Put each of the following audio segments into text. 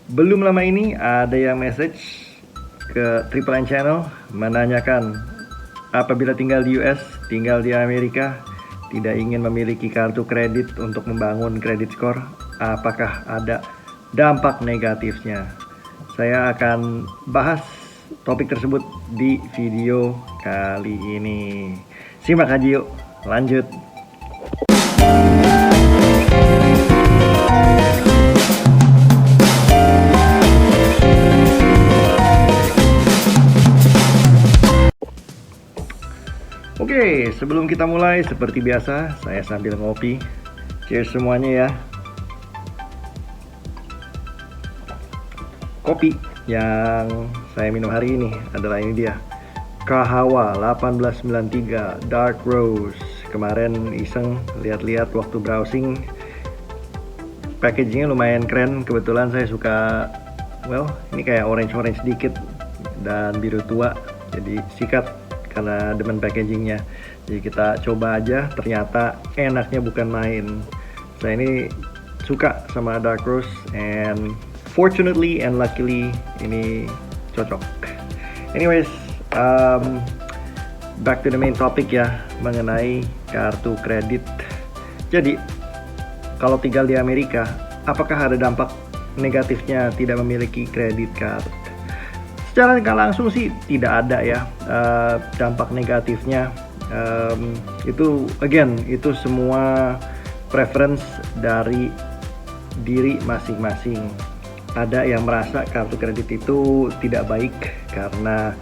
Belum lama ini ada yang message ke Triple N Channel menanyakan apabila tinggal di US, tinggal di Amerika, tidak ingin memiliki kartu kredit untuk membangun kredit skor, apakah ada dampak negatifnya? Saya akan bahas topik tersebut di video kali ini. Simak aja yuk, lanjut. Oke, sebelum kita mulai, seperti biasa, saya sambil ngopi. Cheers semuanya ya. Kopi yang saya minum hari ini adalah ini dia, Kahawa 1893 Dark Roast. Kemarin iseng lihat-lihat waktu browsing, packagingnya lumayan keren. Kebetulan saya suka, ini kayak orange-orange sedikit dan biru tua, jadi sikat karena demen packagingnya. Jadi kita coba aja, ternyata enaknya bukan main. Saya ini suka sama Dark Roast, and fortunately and luckily ini cocok. Anyways, back to the main topic ya, mengenai kartu kredit. Jadi kalau tinggal di Amerika, apakah ada dampak negatifnya tidak memiliki kredit card? Secara nggak langsung sih tidak ada ya dampak negatifnya. Itu semua preference dari diri masing-masing. Ada yang merasa kartu kredit itu tidak baik karena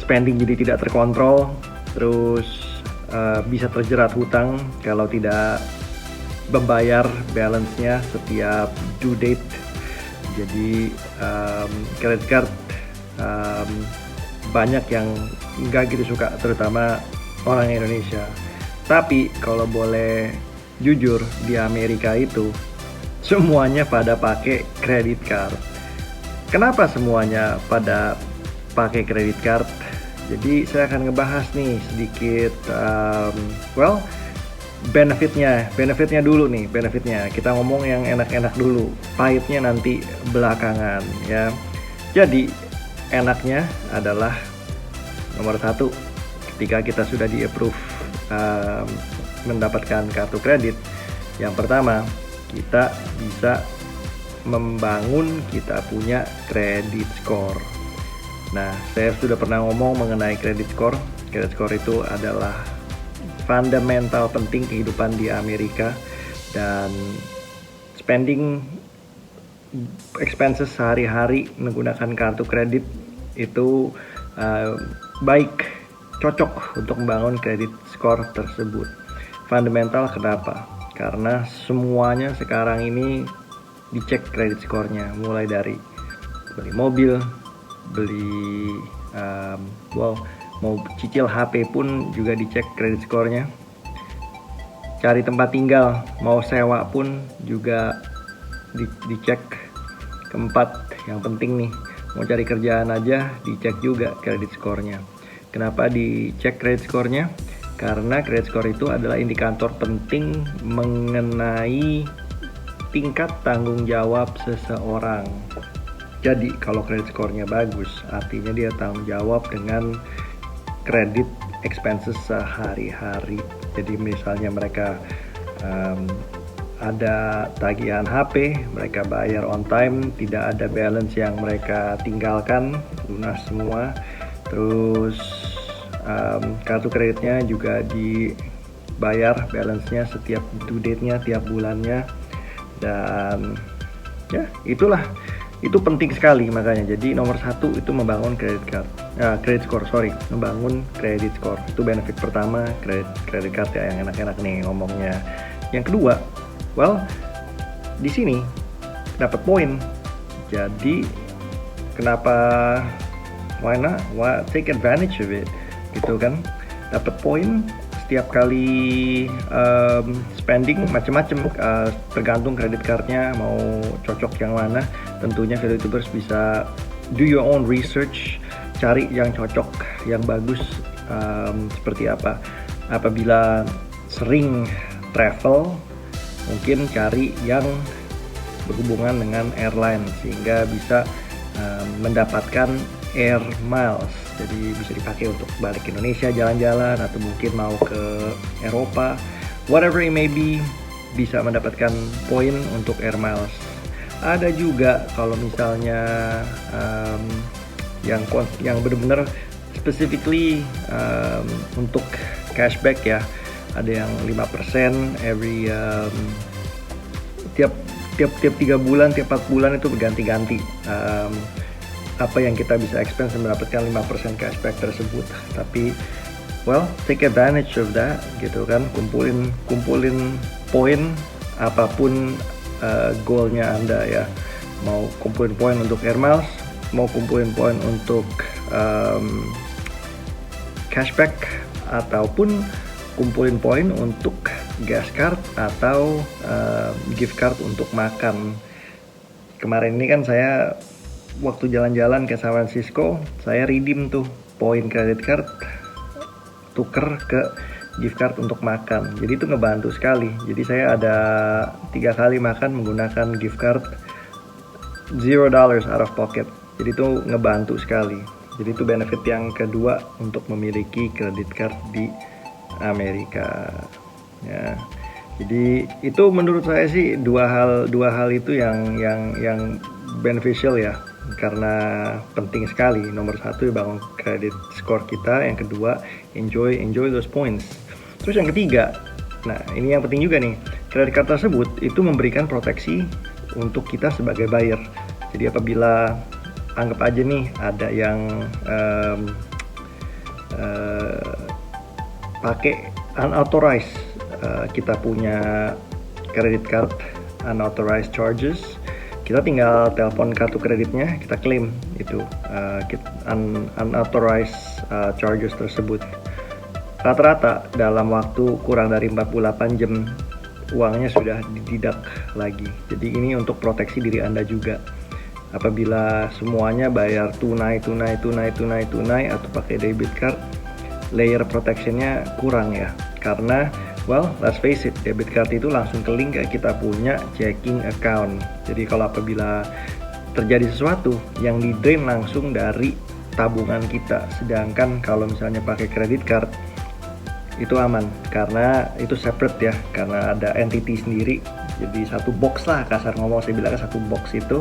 spending jadi tidak terkontrol, terus bisa terjerat hutang kalau tidak membayar balance-nya setiap due date. Jadi credit card banyak yang nggak gitu suka, terutama orang Indonesia. Tapi kalau boleh jujur, di Amerika itu semuanya pada pakai credit card. Kenapa semuanya pada pakai credit card? Jadi saya akan ngebahas nih sedikit, benefitnya dulu nih. Kita ngomong yang enak-enak dulu, pahitnya nanti belakangan ya. Jadi enaknya adalah nomor satu, ketika kita sudah di-approve mendapatkan kartu kredit, yang pertama kita bisa membangun kita punya credit score. Nah, saya sudah pernah ngomong mengenai credit score. Credit score itu adalah fundamental penting kehidupan di Amerika, dan spending expenses sehari-hari menggunakan kartu kredit itu cocok untuk membangun kredit skor tersebut. Fundamental kenapa? Karena semuanya sekarang ini dicek kredit skornya, mulai dari beli mobil, mau cicil HP pun juga dicek kredit skornya. Cari tempat tinggal, mau sewa pun juga dicek. Keempat, yang penting nih, mau cari kerjaan aja dicek juga kredit skornya. Kenapa dicek kredit skornya? Karena kredit skor itu adalah indikator penting mengenai tingkat tanggung jawab seseorang. Jadi kalau kredit skornya bagus, artinya dia tanggung jawab dengan kredit expenses sehari-hari. Jadi misalnya mereka ada tagihan HP, mereka bayar on time, tidak ada balance yang mereka tinggalkan, lunas semua. Terus kartu kreditnya juga dibayar balance-nya setiap due date-nya, tiap bulannya. Dan ya itulah, itu penting sekali. Makanya jadi nomor satu itu membangun membangun kredit score. Itu benefit pertama, kredit card ya, yang enak-enak nih ngomongnya. Yang kedua, di sini dapat poin. Jadi kenapa take advantage of it gitu kan? Dapat poin setiap kali spending macam-macam, tergantung kredit cardnya mau cocok yang mana. Tentunya VTubers bisa do your own research, cari yang cocok, yang bagus seperti apa. Apabila sering travel, mungkin cari yang berhubungan dengan airline, sehingga bisa mendapatkan air miles. Jadi bisa dipakai untuk balik ke Indonesia jalan-jalan, atau mungkin mau ke Eropa, whatever it may be, bisa mendapatkan poin untuk air miles. Ada juga kalau misalnya yang benar-benar specifically untuk cashback ya, ada yang 5% every tiap 3 bulan, tiap 4 bulan, itu berganti-ganti apa yang kita bisa expense mendapatkan 5% cashback tersebut. Tapi well, take advantage of that gitu kan, kumpulin poin apapun goalnya Anda ya, mau kumpulin poin untuk air miles, mau kumpulin poin untuk cashback, ataupun kumpulin poin untuk gas card atau gift card untuk makan. Kemarin ini kan saya waktu jalan-jalan ke San Francisco, saya redeem tuh poin credit card, tuker ke gift card untuk makan. Jadi itu ngebantu sekali. Jadi saya ada 3 kali makan menggunakan gift card, $0 out of pocket. Jadi itu ngebantu sekali. Jadi itu benefit yang kedua untuk memiliki credit card di Amerika. Ya. Jadi itu menurut saya sih dua hal itu yang beneficial ya, karena penting sekali. Nomor 1 bangun credit score kita, yang kedua enjoy those points. Terus yang ketiga, nah ini yang penting juga nih, credit card tersebut itu memberikan proteksi untuk kita sebagai buyer. Jadi apabila anggap aja nih ada yang pakai unauthorized, kita punya credit card unauthorized charges, kita tinggal telepon kartu kreditnya, kita klaim itu unauthorized charges tersebut. Rata-rata dalam waktu kurang dari 48 jam uangnya sudah dideduct lagi. Jadi ini untuk proteksi diri Anda juga. Apabila semuanya bayar tunai atau pakai debit card, layer protectionnya kurang ya. Karena well, let's face it, debit card itu langsung ke link ke kita punya checking account. Jadi kalau apabila terjadi sesuatu, yang di drain langsung dari tabungan kita. Sedangkan kalau misalnya pakai credit card, itu aman karena itu separate ya, karena ada entity sendiri. Jadi satu box lah, kasar ngomong saya bilang, satu box itu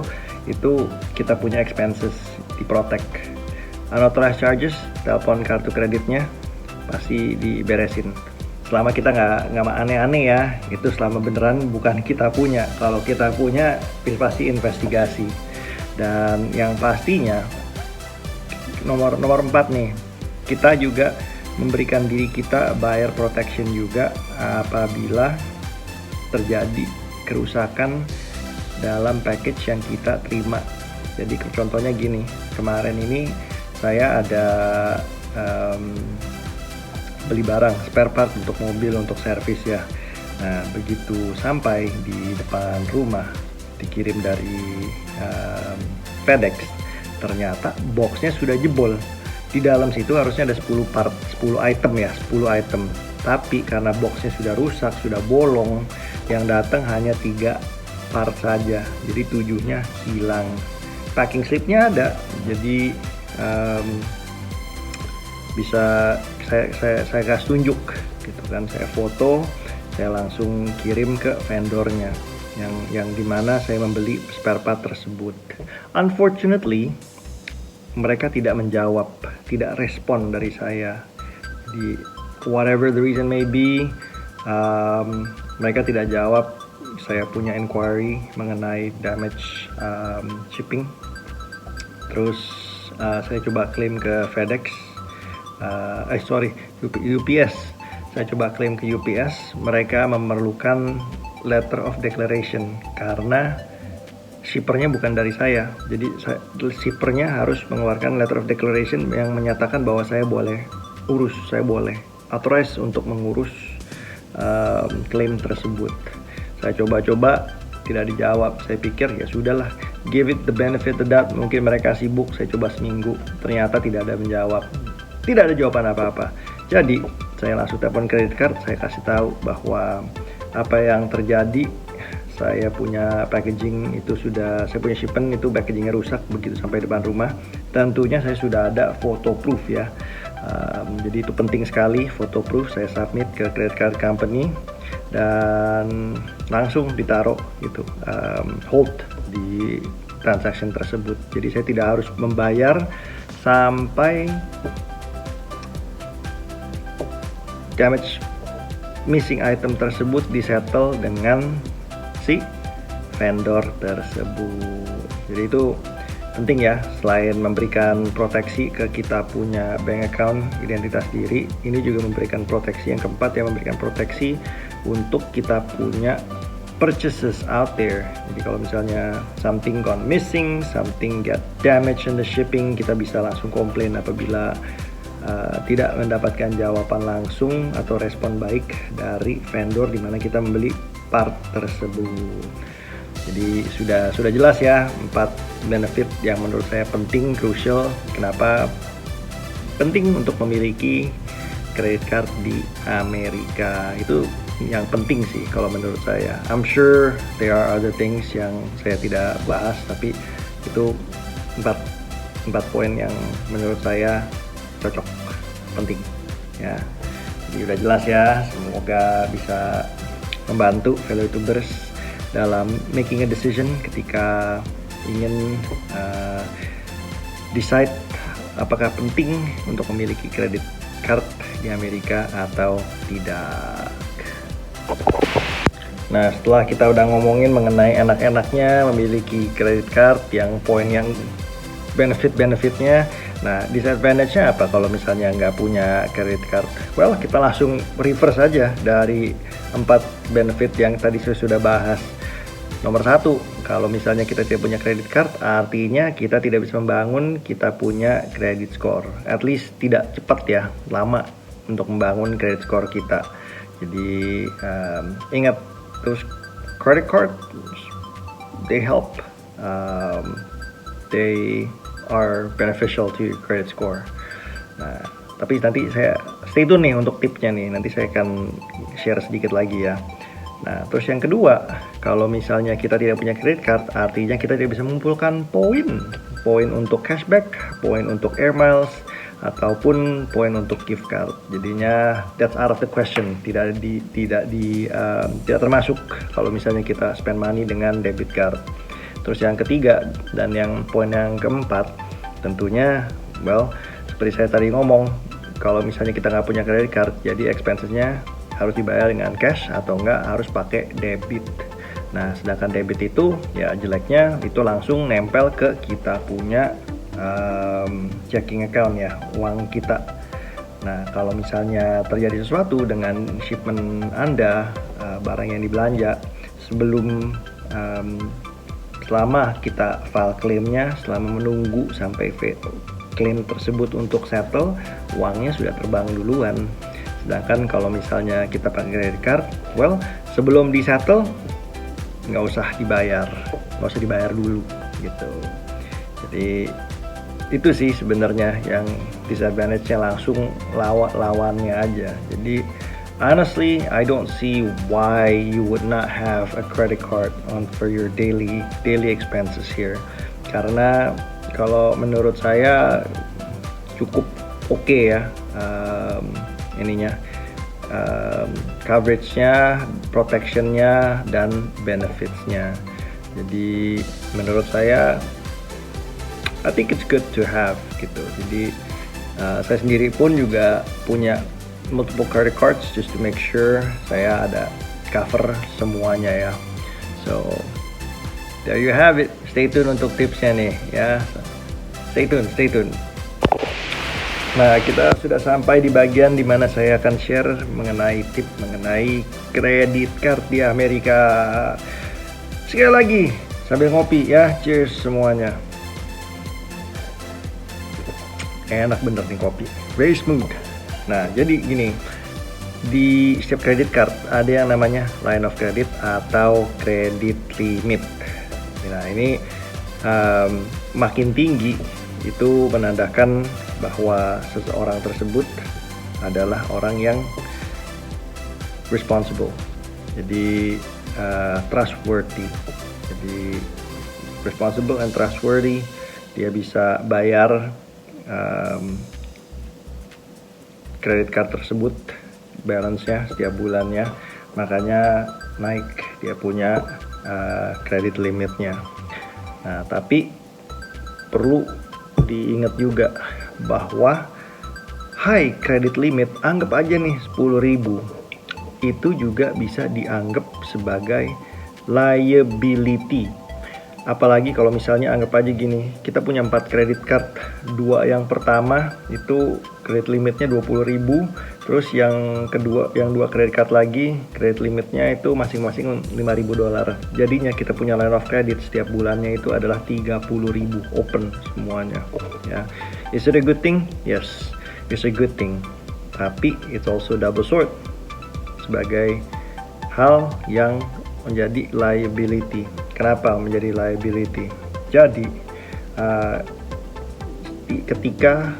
kita punya expenses diprotect. Unauthorized charges, telepon kartu kreditnya pasti diberesin. Selama kita nggak aneh-aneh ya, itu selama beneran bukan kita punya. Kalau kita punya, pasti investigasi. Dan yang pastinya nomor 4 nih, kita juga memberikan diri kita buyer protection juga apabila terjadi kerusakan dalam package yang kita terima. Jadi contohnya gini, kemarin ini saya ada beli barang spare part untuk mobil untuk servis ya. Nah begitu sampai di depan rumah, dikirim dari FedEx, ternyata boxnya sudah jebol. Di dalam situ harusnya ada 10 item ya, 10 item. Tapi karena boxnya sudah rusak, sudah bolong, yang datang hanya 3 part saja. Jadi 7-nya hilang. Packing slipnya ada, jadi bisa saya kasih tunjuk gitu kan, saya foto, saya langsung kirim ke vendornya yang dimana saya membeli spare part tersebut. Unfortunately, mereka tidak menjawab, tidak respon dari saya. Di whatever the reason may be, mereka tidak jawab. Saya punya inquiry mengenai damage shipping. Terus saya coba klaim ke FedEx, UPS. Saya coba klaim ke UPS. Mereka memerlukan letter of declaration karena shippernya bukan dari saya. Jadi shippernya harus mengeluarkan letter of declaration yang menyatakan bahwa saya boleh urus, saya boleh authorize untuk mengurus klaim tersebut. Saya coba-coba tidak dijawab. Saya pikir ya sudahlah, give it the benefit of the doubt, mungkin mereka sibuk. Saya coba seminggu, ternyata tidak ada menjawab, tidak ada jawaban apa-apa. Jadi saya langsung telepon credit card, saya kasih tahu bahwa apa yang terjadi saya punya packaging itu saya punya shipment itu packagingnya rusak begitu sampai depan rumah. Tentunya saya sudah ada photo proof ya. Jadi itu penting sekali, photo proof saya submit ke credit card company dan langsung ditaruh gitu, hold di transaction tersebut. Jadi saya tidak harus membayar sampai damage missing item tersebut disettle dengan si vendor tersebut. Jadi itu penting ya, selain memberikan proteksi ke kita punya bank account, identitas diri, ini juga memberikan proteksi yang keempat ya, memberikan proteksi untuk kita punya purchases out there. Jadi kalau misalnya something gone missing, something get damaged in the shipping, kita bisa langsung komplain apabila tidak mendapatkan jawaban langsung atau respon baik dari vendor di mana kita membeli part tersebut. Jadi sudah jelas ya 4 benefit yang menurut saya penting, crucial. Kenapa penting untuk memiliki credit card di Amerika? Itu yang penting sih kalau menurut saya. I'm sure there are other things yang saya tidak bahas, tapi itu 4 poin yang menurut saya cocok, penting ya. Jadi udah jelas ya, semoga bisa membantu fellow youtubers dalam making a decision ketika ingin decide apakah penting untuk memiliki credit card di Amerika atau tidak. Nah, setelah kita udah ngomongin mengenai enak-enaknya memiliki credit card, yang poin yang benefit-benefitnya, nah disadvantage-nya apa kalau misalnya nggak punya credit card? Well, kita langsung reverse aja dari 4 benefit yang tadi saya sudah bahas. Nomor 1, kalau misalnya kita tidak punya credit card, artinya kita tidak bisa membangun kita punya credit score. At least tidak cepat ya, lama untuk membangun credit score kita. Jadi ingat, terus credit card, they help, they are beneficial to your credit score. Nah, tapi nanti saya stay tune nih untuk tipsnya nih, nanti saya akan share sedikit lagi ya. Nah, terus yang kedua, kalau misalnya kita tidak punya credit card, artinya kita tidak bisa mengumpulkan poin untuk cashback, poin untuk air miles, ataupun poin untuk gift card. Jadinya that's out of the question, tidak termasuk kalau misalnya kita spend money dengan debit card. Terus yang ketiga dan yang poin yang keempat, tentunya well seperti saya tadi ngomong, kalau misalnya kita nggak punya credit card, jadi expensesnya harus dibayar dengan cash atau enggak harus pakai debit. Nah, sedangkan debit itu ya jeleknya itu langsung nempel ke kita punya checking account ya, uang kita. Nah, kalau misalnya terjadi sesuatu dengan shipment Anda, barang yang dibelanja, selama kita file claimnya, selama menunggu sampai claim tersebut untuk settle, uangnya sudah terbang duluan. Sedangkan kalau misalnya kita pakai credit card, well sebelum disettle nggak usah dibayar dulu gitu. Jadi itu sih sebenarnya yang disadvantage-nya, langsung lawannya aja. Jadi honestly, I don't see why you would not have a credit card for your daily expenses here. Karena kalau menurut saya cukup oke ya, coverage-nya, protection-nya, dan benefits-nya. Jadi menurut saya, I think it's good to have gitu. Jadi saya sendiri pun juga punya multiple credit cards just to make sure saya ada cover semuanya ya. So there you have it. Stay tune untuk tipsnya nih ya. Stay tune. Nah, kita sudah sampai di bagian dimana saya akan share mengenai tip mengenai kredit card di Amerika. Sekali lagi sambil ngopi ya, cheers semuanya. Enak bener nih kopi, very smooth. Nah, jadi gini, di setiap credit card ada yang namanya line of credit atau credit limit. Nah, ini makin tinggi itu menandakan bahwa seseorang tersebut adalah orang yang responsible. Jadi trustworthy. Jadi responsible and trustworthy, dia bisa bayar credit card tersebut balance-nya setiap bulannya, makanya naik dia punya credit limitnya. Nah, tapi perlu diingat juga bahwa high credit limit, anggap aja nih 10.000, itu juga bisa dianggap sebagai liability. Apalagi kalau misalnya anggap aja gini, kita punya 4 credit card, 2 yang pertama itu credit limitnya 20.000, terus yang kedua, yang 2 credit card lagi credit limitnya itu masing-masing $5.000. Jadinya kita punya line of credit setiap bulannya itu adalah 30.000 open semuanya ya. Is it a good thing? Yes, it's a good thing. Tapi it's also double sword sebagai hal yang menjadi liability. Kenapa menjadi liability? Jadi ketika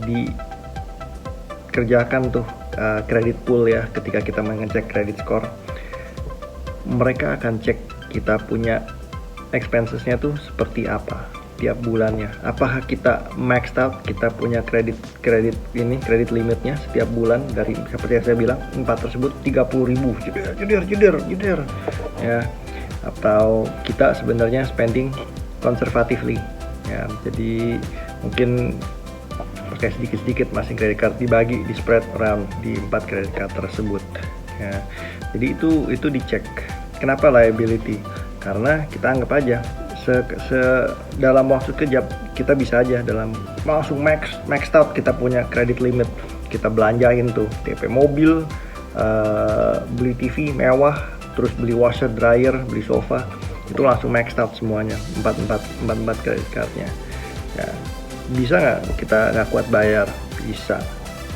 dikerjakan tuh credit pool ya, ketika kita mengecek credit score, mereka akan cek kita punya expensesnya tuh seperti apa tiap bulannya. Apakah kita maxed out, kita punya credit limitnya setiap bulan dari seperti yang saya bilang 4 tersebut 30.000 jeder ya, atau kita sebenarnya spending conservatively ya. Jadi mungkin pakai sedikit-sedikit masing credit card dibagi, di spread around di 4 credit card tersebut ya. Jadi itu dicek. Kenapa liability? Karena kita anggap aja dalam waktu kejap kita bisa aja langsung maxed out, kita punya credit limit, kita belanjain tuh DP mobil, beli TV mewah, terus beli washer dryer, beli sofa, itu langsung maxed out semuanya, 4 credit cardnya ya. Bisa nggak kita nggak kuat bayar? Bisa.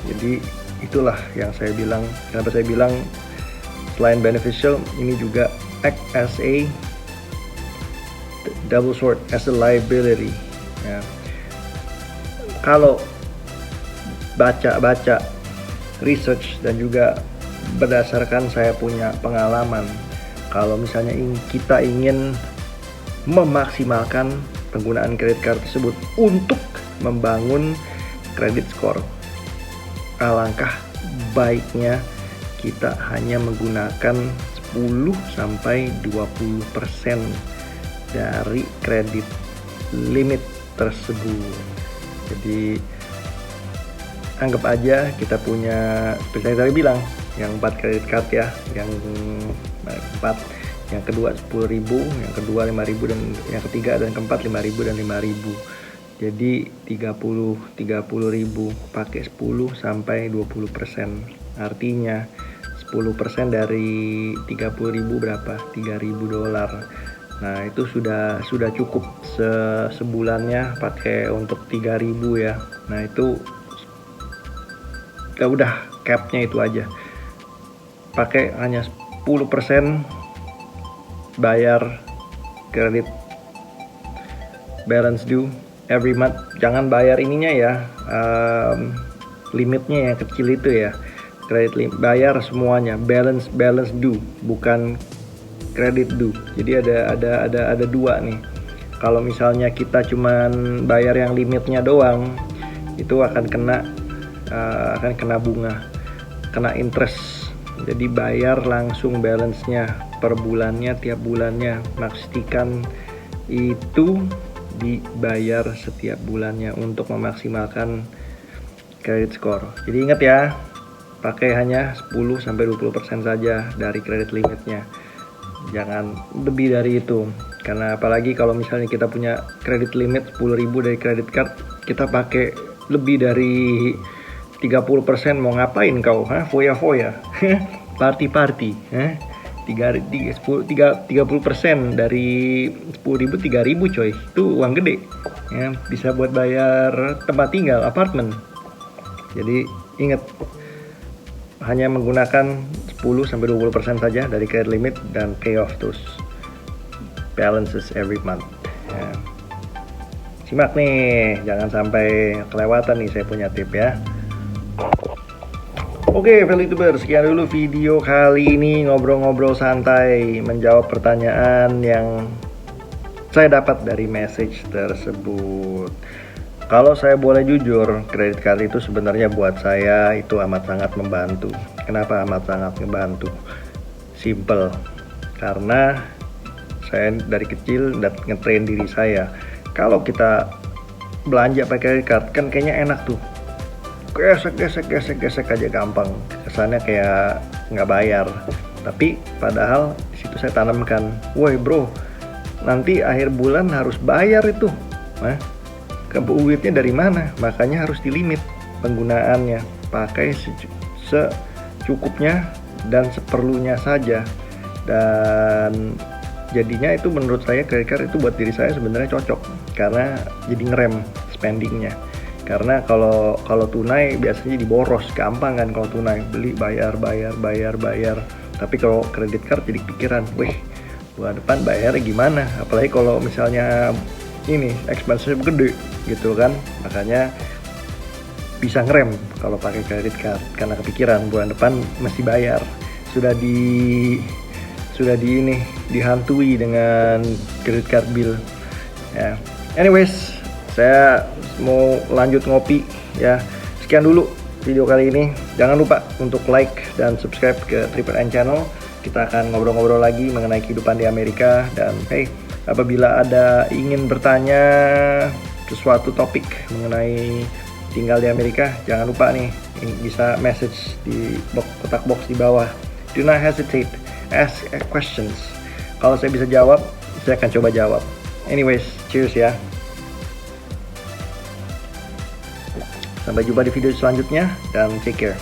Jadi itulah yang saya bilang, kenapa saya bilang selain beneficial, ini juga act as a double sword, as a liability ya. Kalau baca research dan juga berdasarkan saya punya pengalaman, kalau misalnya kita ingin memaksimalkan penggunaan credit card tersebut untuk membangun credit score, alangkah baiknya kita hanya menggunakan 10-20% dari kredit limit tersebut. Jadi anggap aja kita punya, seperti yang tadi bilang, yang 4 credit card ya, yang 4, yang kedua 10.000, yang kedua 5.000, dan yang ketiga dan keempat 5.000 dan 5.000. Jadi 30.000 pakai 10-20%. Artinya 10% dari 30.000 berapa? $3.000. Nah, itu sudah cukup sebulannya pakai untuk 3.000 ya. Nah, itu udah capnya itu aja. Pakai hanya 10% bayar credit balance due every month. Jangan bayar ininya ya, limitnya yang kecil itu ya. Credit limit, bayar semuanya, balance due, bukan credit due. Jadi ada 2 nih. Kalau misalnya kita cuman bayar yang limitnya doang, itu akan kena bunga, kena interest. Jadi bayar langsung balance-nya per bulannya, tiap bulannya. Pastikan itu dibayar setiap bulannya untuk memaksimalkan credit score. Jadi ingat ya, pakai hanya 10-20% saja dari credit limitnya. Jangan lebih dari itu. Karena apalagi kalau misalnya kita punya credit limit 10.000 dari credit card, kita pakai lebih dari 30%, mau ngapain kau? Foya-foya. Party. 30% dari 10.000, 3.000 coy. Itu uang gede. Ya, bisa buat bayar tempat tinggal, apartemen. Jadi ingat, hanya menggunakan 10-20% saja dari credit limit dan pay off those balances every month ya. Simak nih, jangan sampai kelewatan nih saya punya tip ya. Oke, ValueTuber, sekian dulu video kali ini, ngobrol-ngobrol santai, menjawab pertanyaan yang saya dapat dari message tersebut. Kalau saya boleh jujur, kredit card itu sebenarnya buat saya itu amat sangat membantu. Kenapa amat sangat membantu? Simple, karena saya dari kecil ngetrain diri saya. Kalau kita belanja pakai credit card kan kayaknya enak tuh, gesek aja gampang, kesannya kayak nggak bayar. Tapi padahal di situ saya tanamkan, woi bro, nanti akhir bulan harus bayar itu. Nah, duitnya dari mana? Makanya harus dilimit penggunaannya, pakai secukupnya dan seperlunya saja. Dan jadinya itu menurut saya credit card itu buat diri saya sebenarnya cocok, karena jadi ngerem spendingnya. Karena kalau tunai biasanya diboros, gampang kan kalau tunai, beli bayar. Tapi kalau kredit card jadi pikiran, wih, bulan depan bayarnya gimana? Apalagi kalau misalnya ini expense gede gitu kan, makanya bisa ngerem kalau pakai kredit card karena kepikiran bulan depan mesti bayar. Sudah dihantui dengan credit card bill. Ya. Anyways, saya mau lanjut ngopi ya. Sekian dulu video kali ini. Jangan lupa untuk like dan subscribe ke Triple N Channel. Kita akan ngobrol-ngobrol lagi mengenai kehidupan di Amerika. Dan hey, apabila ada ingin bertanya sesuatu topik mengenai tinggal di Amerika, jangan lupa nih, bisa message di kotak box di bawah. Do not hesitate, ask questions. Kalau saya bisa jawab, saya akan coba jawab. Anyways, cheers ya. Sampai jumpa di video selanjutnya dan take care.